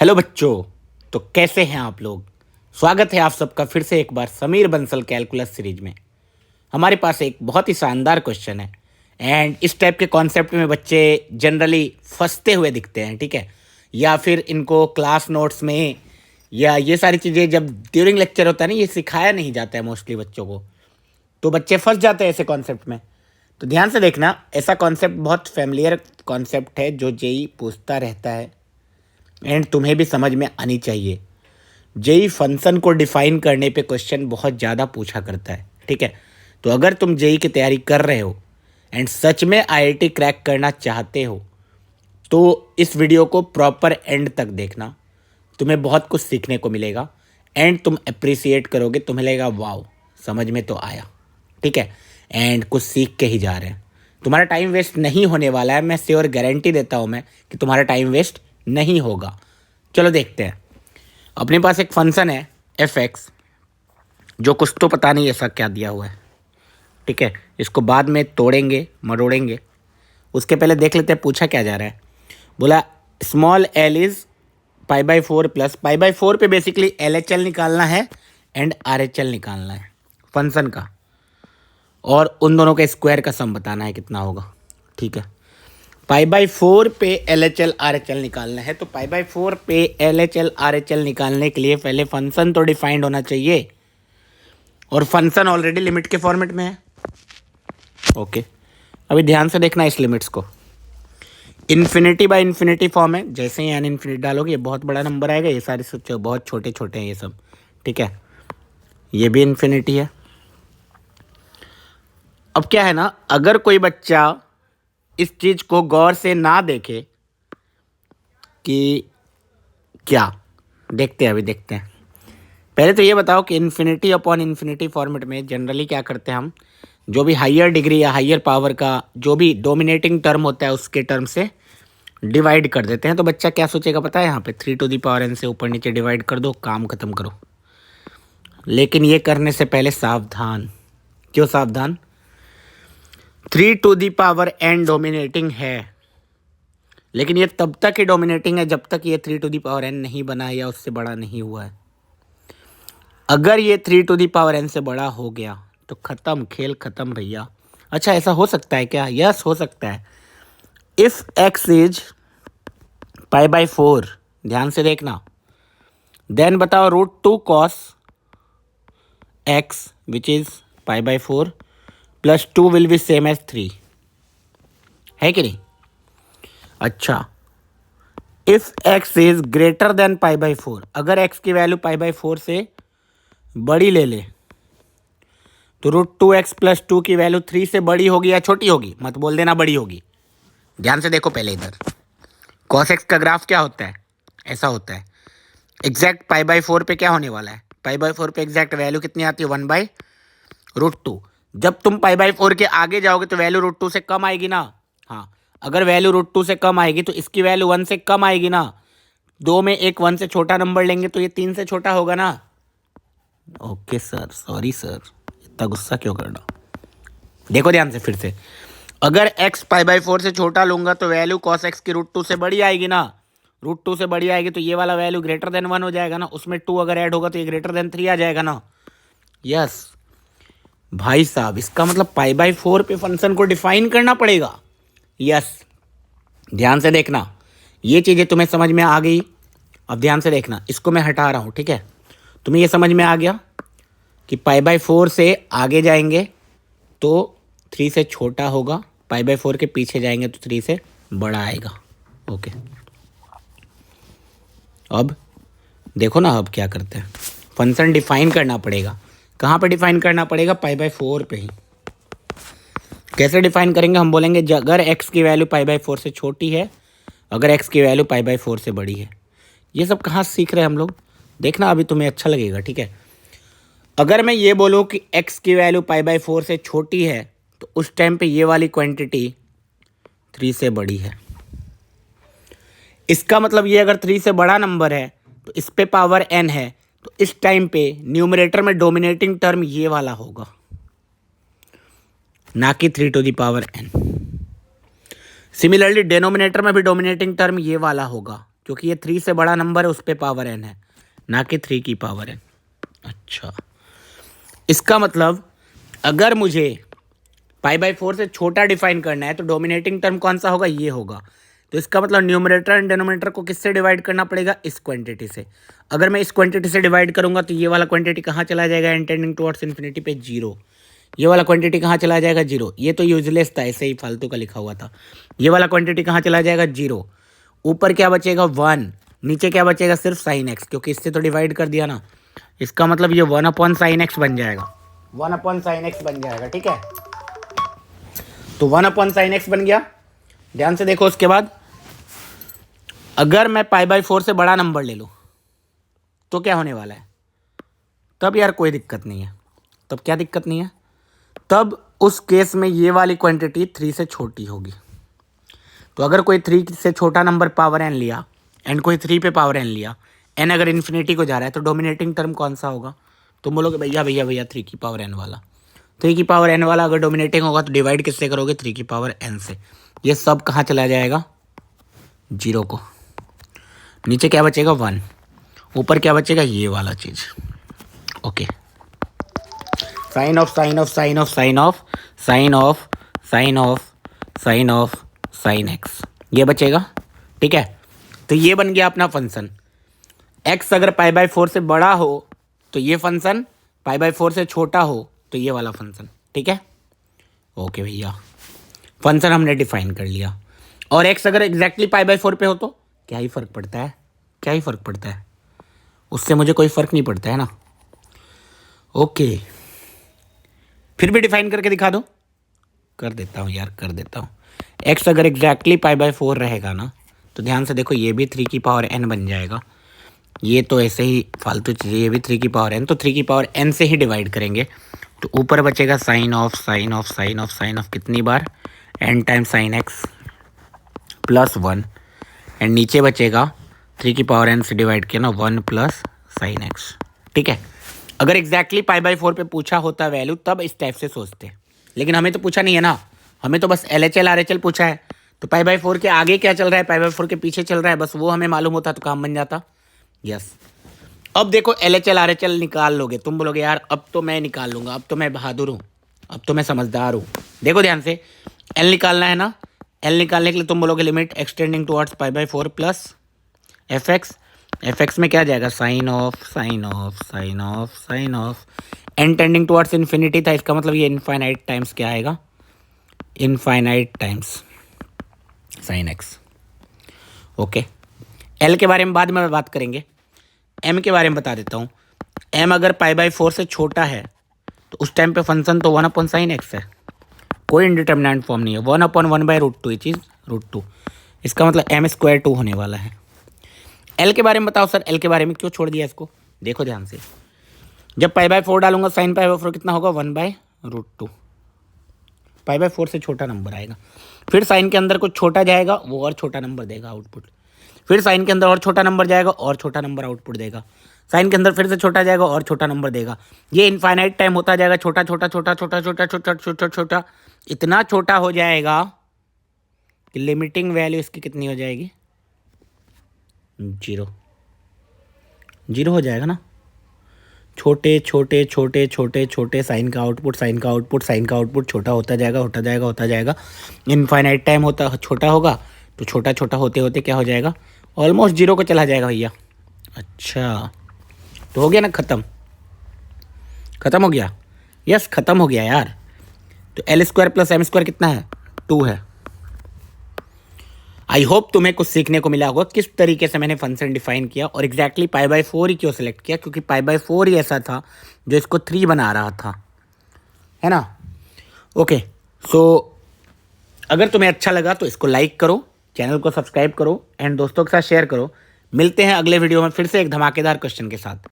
Hello बच्चों। तो कैसे हैं आप लोग। स्वागत है आप सबका फिर से एक बार समीर बंसल कैलकुलस सीरीज में। हमारे पास एक बहुत ही शानदार क्वेश्चन है एंड इस टाइप के कॉन्सेप्ट में बच्चे जनरली फंसते हुए दिखते हैं, ठीक है। या फिर इनको क्लास नोट्स में या ये सारी चीज़ें जब ड्यूरिंग लेक्चर होता है ना, ये सिखाया नहीं जाता है मोस्टली बच्चों को, तो बच्चे फंस जाते हैं ऐसे कॉन्सेप्ट में। तो ध्यान से देखना, ऐसा कॉन्सेप्ट बहुत फेमिलियर कॉन्सेप्ट है जो जेई पूछता रहता है एंड तुम्हें भी समझ में आनी चाहिए। जेई फंक्शन को डिफाइन करने पे क्वेश्चन बहुत ज़्यादा पूछा करता है, ठीक है। तो अगर तुम जेई की तैयारी कर रहे हो एंड सच में आईआईटी क्रैक करना चाहते हो तो इस वीडियो को प्रॉपर एंड तक देखना। तुम्हें बहुत कुछ सीखने को मिलेगा एंड तुम अप्रिसिएट करोगे, तुम्हें लगेगा वाओ समझ में तो आया, ठीक है। एंड कुछ सीख के ही जा रहे हैं। तुम्हारा टाइम वेस्ट नहीं होने वाला है, मैं श्योर गारंटी देता हूँ मैं कि तुम्हारा टाइम वेस्ट नहीं होगा। चलो देखते हैं। अपने पास एक फंक्शन है एफ एक्स, जो कुछ तो पता नहीं ऐसा क्या दिया हुआ है, ठीक है। इसको बाद में तोड़ेंगे मरोड़ेंगे, उसके पहले देख लेते हैं पूछा क्या जा रहा है। बोला स्मॉल एल इज़ π/4 प्लस π/4 पे बेसिकली एल एच एल निकालना है एंड आर एच एल निकालना है फंक्शन का, और उन दोनों के स्क्वायर का सम बताना है कितना होगा, ठीक है। π/4 पे L H L R H L निकालना है, तो π/4 पे L H L R H L निकालने के लिए पहले फंक्शन तो डिफाइंड होना चाहिए, और फंक्शन ऑलरेडी लिमिट के फॉर्मेट में है, ओके। अभी ध्यान से देखना इस लिमिट्स को। इन्फिनिटी बाय इन्फिनिटी फॉर्म है, जैसे ही एन इन्फिनिटी डालोगे ये बहुत बड़ा नंबर आएगा, ये सारे सोचो बहुत छोटे छोटे हैं ये सब, ठीक है। ये भी इन्फिनिटी है। अब क्या है ना, अगर कोई बच्चा इस चीज़ को गौर से ना देखे कि क्या देखते हैं, अभी देखते हैं। पहले तो ये बताओ कि इन्फिनिटी अपॉन इन्फिनिटी फॉर्मेट में जनरली क्या करते हैं हम, जो भी हायर डिग्री या हायर पावर का जो भी डोमिनेटिंग टर्म होता है उसके टर्म से डिवाइड कर देते हैं। तो बच्चा क्या सोचेगा पता है, यहाँ पे 3n से ऊपर नीचे डिवाइड कर दो, काम खत्म करो। लेकिन ये करने से पहले सावधान। क्यों सावधान? 3n डोमिनेटिंग है, लेकिन ये तब तक ही डोमिनेटिंग है जब तक ये 3n नहीं बना है या उससे बड़ा नहीं हुआ है। अगर ये 3n से बड़ा हो गया तो ख़त्म, खेल ख़त्म भैया। अच्छा ऐसा हो सकता है क्या? यस हो सकता है। इफ़ x इज π/4, ध्यान से देखना, देन बताओ √2 cos x which is π/4 plus 2 will be same as 3, है कि नहीं? अच्छा, if x is greater than π/4, अगर x की वैल्यू π/4 से बड़ी ले ले तो √2x प्लस 2 की वैल्यू 3 से बड़ी होगी या छोटी होगी? मत बोल देना बड़ी होगी। ध्यान से देखो पहले इधर, cos x का ग्राफ क्या होता है, ऐसा होता है। एग्जैक्ट π/4 पे क्या होने वाला है, π/4 पे एग्जैक्ट वैल्यू कितनी आती है, 1/√2। जब तुम π/4 के आगे जाओगे तो वैल्यू √2 से कम आएगी ना। हाँ, अगर वैल्यू √2 से कम आएगी तो इसकी वैल्यू 1 से कम आएगी ना। 2 में एक 1 से छोटा नंबर लेंगे तो ये 3 से छोटा होगा ना। ओके सर, सॉरी सर, इतना गुस्सा क्यों करना। देखो ध्यान से फिर से, अगर x π/4 से छोटा लूंगा तो वैल्यू cos x की √2 से बड़ी आएगी ना। √2 से बड़ी आएगी तो ये वाला वैल्यू ग्रेटर देन 1 हो जाएगा ना, उसमें 2 अगर ऐड होगा तो ये ग्रेटर देन 3 आ जाएगा ना। यस भाई साहब, इसका मतलब π/4 पे फंक्शन को डिफाइन करना पड़ेगा। यस, ध्यान से देखना, ये चीज़ें तुम्हें समझ में आ गई। अब ध्यान से देखना, इसको मैं हटा रहा हूँ, ठीक है। तुम्हें ये समझ में आ गया कि π/4 से आगे जाएंगे तो 3 से छोटा होगा, π/4 के पीछे जाएंगे तो 3 से बड़ा आएगा, ओके। अब देखो ना, अब क्या करते हैं, फंक्शन डिफाइन करना पड़ेगा। कहाँ पे डिफाइन करना पड़ेगा? π/4 पे ही। कैसे डिफाइन करेंगे? हम बोलेंगे अगर x की वैल्यू π/4 से छोटी है, अगर x की वैल्यू π/4 से बड़ी है। ये सब कहाँ सीख रहे हैं हम लोग, देखना अभी तुम्हें अच्छा लगेगा, ठीक है। अगर मैं ये बोलूँ कि x की वैल्यू π/4 से छोटी है तो उस टाइम पे ये वाली क्वांटिटी 3 से बड़ी है। इसका मतलब ये अगर 3 से बड़ा नंबर है तो इस पे पावर n है, तो इस टाइम पे न्यूमरेटर में डोमिनेटिंग टर्म ये वाला होगा, ना कि 3n। सिमिलरली डिनोमिनेटर में भी डोमिनेटिंग टर्म ये वाला होगा, क्योंकि ये 3 से बड़ा नंबर है, उस पर पावर n है, ना कि 3 की पावर n। अच्छा, इसका मतलब अगर मुझे π/4 से छोटा डिफाइन करना है तो डोमिनेटिंग टर्म कौन सा होगा, ये होगा। तो इसका मतलब न्यूमरेटर एंड डिनोमिनेटर को किससे डिवाइड करना पड़ेगा, इस क्वांटिटी से। अगर मैं इस क्वांटिटी से डिवाइड करूंगा तो ये वाला क्वांटिटी कहाँ चला जाएगा, n टेंडिंग टुवर्ड्स इन्फिनिटी पे 0। ये वाला क्वांटिटी कहाँ चला जाएगा, 0। ये तो यूजलेस था, ऐसे ही फालतू का लिखा हुआ था। ये वाला क्वांटिटी कहाँ चला जाएगा, 0। ऊपर क्या बचेगा, 1। नीचे क्या बचेगा, सिर्फ साइन एक्स, क्योंकि इससे तो डिवाइड कर दिया ना। इसका मतलब ये 1/sin x बन जाएगा, 1/sin x बन जाएगा, ठीक है। तो 1/sin x बन गया। ध्यान से देखो, उसके बाद अगर मैं π/4 से बड़ा नंबर ले लूँ तो क्या होने वाला है, तब यार कोई दिक्कत नहीं है। तब क्या दिक्कत नहीं है, तब उस केस में ये वाली क्वांटिटी 3 से छोटी होगी। तो अगर कोई 3 से छोटा नंबर पावर n लिया एंड कोई 3 पे पावर n लिया, n अगर इन्फिनिटी को जा रहा है तो डोमिनेटिंग टर्म कौन सा होगा। तुम बोलोगे भैया भैया भैया 3 की पावर n वाला, 3 की पावर n वाला अगर डोमिनेटिंग होगा तो डिवाइड किससे करोगे, 3 की पावर n से। ये सब कहाँ चला जाएगा, 0 को। नीचे क्या बचेगा, 1। ऊपर क्या बचेगा, ये वाला चीज़। Okay, sine of sine of sine of sine of sine of sine of sine of sine x, ये बचेगा, ठीक है। तो ये बन गया अपना फंक्शन। x अगर π/4 से बड़ा हो तो ये फंक्शन, π/4 से छोटा हो तो ये वाला फंक्शन, ठीक है। ओके भैया, फंक्शन हमने डिफाइन कर लिया। और x अगर एग्जैक्टली π/4 पे हो तो क्या ही फ़र्क पड़ता है, क्या ही फ़र्क पड़ता है, उससे मुझे कोई फ़र्क नहीं पड़ता है ना। ओके, फिर भी डिफाइन करके दिखा दो, कर देता हूँ यार, कर देता हूँ। x अगर एग्जैक्टली π/4 रहेगा ना तो ध्यान से देखो, ये भी 3 की पावर n बन जाएगा। ये तो ऐसे ही फालतू चीज़ें, ये भी 3 की पावर n, तो 3 की पावर n से ही डिवाइड करेंगे। तो ऊपर बचेगा sine of sine of sine of sine of कितनी बार, n time sine x plus 1। And नीचे बचेगा 3 की पावर n से डिवाइड किया ना, 1 प्लस साइन एक्स, ठीक है। अगर एग्जैक्टली π/4 पे पूछा होता वैल्यू तब इस टाइप से सोचते, लेकिन हमें तो पूछा नहीं है ना, हमें तो बस LHL RHL पूछा है। तो π/4 के आगे क्या चल रहा है, π/4 के पीछे चल रहा है, बस वो हमें मालूम होता तो काम बन जाता। यस, अब देखो LHL RHL निकाल लोगे, तुम बोलोगे यार अब तो मैं निकाल लूँगा, अब तो मैं बहादुर हूँ, अब तो मैं समझदार हूँ। देखो ध्यान से, L निकालना है ना, L निकालने के लिए तुम बोलोगे limit extending towards π/4 plus f x में क्या जाएगा, sine of sine of sine of sine of. n tending towards infinity था, इसका मतलब ये इनफाइनाइट टाइम्स क्या आएगा, infinite times sine x. Okay, L के बारे में बाद में बात करेंगे, M के बारे में बता देता हूँ। M अगर π/4 से छोटा है तो उस टाइम पे फंक्शन तो 1/sin x है, कोई इंडिटर्मिनेंट फॉर्म नहीं है। 1/1/√2 ये चीज़ √2, इसका मतलब m² 2 होने वाला है। L के बारे में बताओ सर, L के बारे में क्यों छोड़ दिया इसको, देखो ध्यान से। जब π/4 डालूंगा साइन π/4 कितना होगा, 1/√2। π/4 से छोटा नंबर आएगा, फिर साइन के अंदर कुछ छोटा जाएगा, वो और छोटा नंबर देगा आउटपुट। फिर साइन के अंदर और छोटा नंबर जाएगा, और छोटा नंबर आउटपुट देगा। साइन के अंदर फिर से छोटा जाएगा और छोटा नंबर देगा। ये इनफाइनाइट टाइम होता जाएगा, छोटा छोटा छोटा छोटा छोटा छोटा छोटा छोटा, इतना छोटा हो जाएगा कि लिमिटिंग वैल्यू इसकी कितनी हो जाएगी, 0 हो जाएगा ना। छोटे छोटे छोटे छोटे छोटे साइन का आउटपुट, साइन का आउटपुट, साइन का आउटपुट छोटा होता जाएगा, होता जाएगा, होता जाएगा। इनफाइनाइट टाइम होता छोटा होगा तो छोटा छोटा होते होते क्या हो जाएगा, ऑलमोस्ट 0 को चला जाएगा भैया। अच्छा, तो हो गया ना, ख़त्म हो गया। यस, ख़त्म हो गया यार। तो L² + M² कितना है, 2 है। आई होप तुम्हें कुछ सीखने को मिला होगा किस तरीके से मैंने फंक्शन डिफाइन किया, और एग्जैक्टली π/4 ही क्यों सेलेक्ट किया, क्योंकि π/4 ही ऐसा था जो इसको 3 बना रहा था, है ना। ओके, सो अगर तुम्हें अच्छा लगा तो इसको लाइक करो, चैनल को सब्सक्राइब करो एंड दोस्तों के साथ शेयर करो। मिलते हैं अगले वीडियो में फिर से एक धमाकेदार क्वेश्चन के साथ।